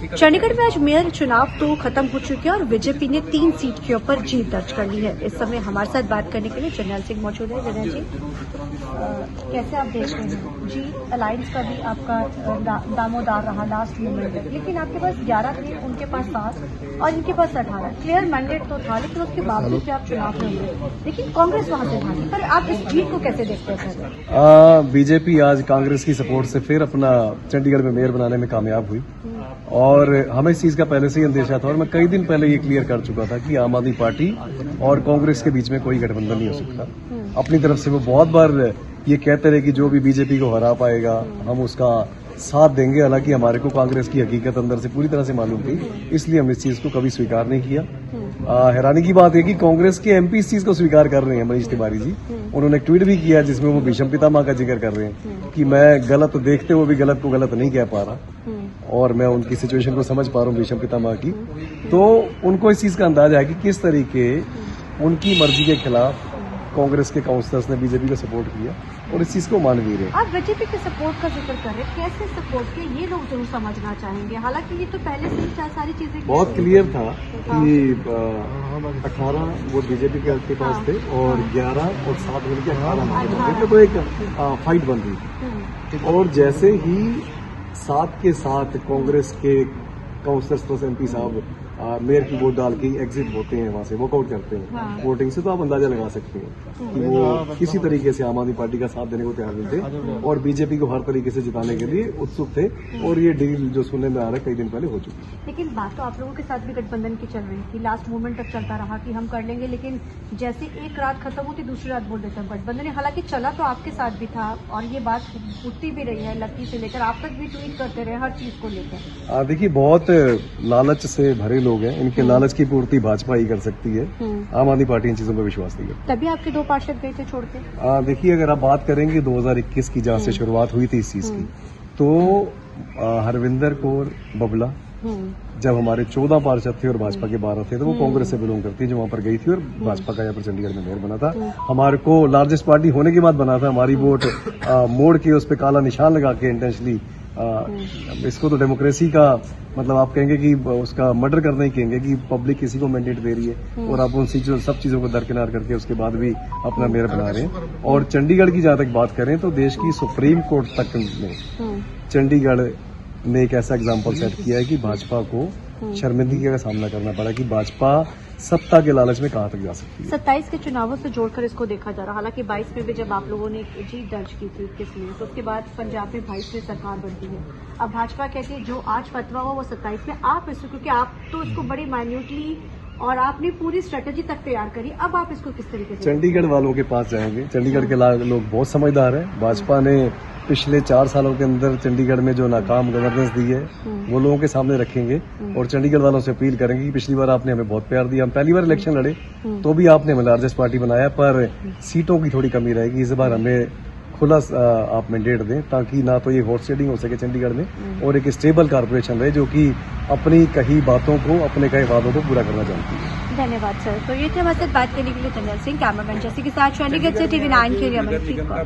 चंडीगढ़ में आज मेयर चुनाव तो खत्म हो चुके हैं और बीजेपी ने 3 सीट के ऊपर जीत दर्ज कर ली है। इस समय हमारे साथ बात करने के लिए जनरल सिंह मौजूद है। जनरल जी, कैसे आप देख रहे हैं जी? अलायंस का भी आपका दामोदार रहा लास्ट मोमेंट तक, लेकिन आपके पास 11 थे, उनके पास 7 और इनके पास 18। क्लियर मैंडेट तो था, लेकिन उसके बावजूद आप चुनाव में हुए, लेकिन कांग्रेस वहां से भागी। पर आप इस जीत को कैसे देखते हैं सर? बीजेपी आज कांग्रेस की सपोर्ट से फिर अपना चंडीगढ़ में मेयर बनाने में कामयाब हुई और हमें इस चीज का पहले से ही अंदेशा था और मैं कई दिन पहले ये क्लियर कर चुका था कि आम आदमी पार्टी और कांग्रेस के बीच में कोई गठबंधन नहीं हो सकता। अपनी तरफ से वो बहुत बार ये कहते रहे कि जो भी बीजेपी को हरा पाएगा हम उसका साथ देंगे। हालांकि हमारे को कांग्रेस की हकीकत अंदर से पूरी तरह से मालूम थी, इसलिए हमने इस चीज को कभी स्वीकार नहीं किया। हैरानी की बात है कि कांग्रेस के एमपी इस चीज को स्वीकार कर रहे हैं। मनीष तिवारी जी, उन्होंने एक ट्वीट भी किया जिसमें वो भीष्म पितामह का जिक्र कर रहे हैं कि मैं गलत देखते हुए भी गलत को गलत नहीं कह पा रहा और मैं उनकी सिचुएशन को समझ पा रहा हूँ भीष्म पितामह की। तो उनको इस चीज का अंदाजा है कि किस तरीके उनकी मर्जी के खिलाफ कांग्रेस के काउंसलर्स ने बीजेपी को सपोर्ट किया और इस चीज को मान भी रहे। आप बीजेपी के सपोर्ट का जिक्र कर रहे हैं, कैसे सपोर्ट किया ये लोग जरूर समझना चाहेंगे। हालांकि ये तो पहले से ही सारी चीजें बहुत क्लियर था कि 18 वोट बीजेपी के पास थे और 11 और 7 मिलकर 18 तो एक फाइट बन रही थी। और जैसे ही 7 के साथ कांग्रेस के काउंसलर्स प्लस एमपी साहब मेयर की वोट डाल के एग्जिट होते हैं, वहां से वॉकआउट करते हैं वोटिंग से, तो आप अंदाजा लगा सकते हैं कि वो किसी तरीके से आम आदमी पार्टी का साथ देने को तैयार नहीं थे और बीजेपी को हर तरीके से जिताने के लिए उत्सुक थे। और ये डील जो सुनने में आ रहा है कई दिन पहले हो चुकी है। लेकिन बात तो आप लोगों के साथ भी गठबंधन की चल रही थी, लास्ट मोमेंट तक चलता रहा कि हम कर लेंगे, लेकिन जैसे एक रात खत्म होती दूसरी रात बोल देते हैं गठबंधन। हालांकि चला तो आपके साथ भी था और ये बात उठती भी रही है, लक्की से लेकर आप तक भी ट्वीट करते रहे हर चीज को लेकर। देखिए, बहुत लालच से भरे लोग हैं, इनके लालच की पूर्ति भाजपा ही कर सकती है। आम आदमी पार्टी इन चीजों पर विश्वास नहीं करती। तभी आपके 2 पार्षद गए थे छोड़ के। देखिए, अगर आप बात करेंगे 2021 की जहां से शुरुआत हुई थी इस चीज की, तो हरविंदर कौर बबला जब हमारे 14 पार्षद थे और भाजपा के 12 थे, तो वो कांग्रेस से बिलोंग करती है जो वहां पर गई थी और भाजपा का यहाँ पर चंडीगढ़ में मेयर बना था। हमारे को लार्जेस्ट पार्टी होने के बाद बना था। हमारी वोट मोड़ के उस पर काला निशान लगा के इंटेंशनली, इसको तो डेमोक्रेसी का मतलब आप कहेंगे कि उसका मर्डर करना ही कहेंगे कि पब्लिक किसी को मैंडेट दे रही है और आप उन सब चीजों को दरकिनार करके उसके बाद भी अपना मेयर बना रहे हैं। और चंडीगढ़ की जहां तक बात करें तो देश की सुप्रीम कोर्ट तक ने चंडीगढ़ ने एक ऐसा एग्जाम्पल सेट किया है कि भाजपा को शर्मिंदगी का सामना करना पड़ा कि भाजपा सत्ता के लालच में कहां तक जा सकती है। 27 के चुनावों से जोड़कर इसको देखा जा रहा। हालांकि 22 में भी जब आप लोगों ने जीत दर्ज की थी 21 में, तो उसके बाद पंजाब में 22 में सरकार बनती है। अब भाजपा कहती है जो आज फतवा हुआ वो 27 में आप इसको, क्योंकि आप तो इसको बड़ी माइन्यूटली और आपने पूरी स्ट्रेटेजी तक तैयार करी, अब आप इसको किस तरीके से? चंडीगढ़ वालों के पास जाएंगे। चंडीगढ़ के लोग बहुत समझदार हैं। भाजपा ने पिछले 4 सालों के अंदर चंडीगढ़ में जो नाकाम गवर्नेंस दी है वो लोगों के सामने रखेंगे और चंडीगढ़ वालों से अपील करेंगे कि पिछली बार आपने हमें बहुत प्यार दिया, हम पहली बार इलेक्शन लड़े तो भी आपने हमें लार्जेस्ट पार्टी बनाया, पर सीटों की थोड़ी कमी रहेगी। इस बार हमें खुला आप मैंडेट दें ताकि ना तो ये हॉट सेटिंग हो सके चंडीगढ़ में और एक स्टेबल कारपोरेशन रहे जो कि अपनी कही बातों को, अपने कहे वादों को पूरा करना चाहती है। धन्यवाद सर। तो ये थे हमारे साथ बात करने के लिए जनरल सिंह। कैमरामैन जैसे के साथ चंडीगढ़ से TV9 के लिए अमनप्रीत कौर।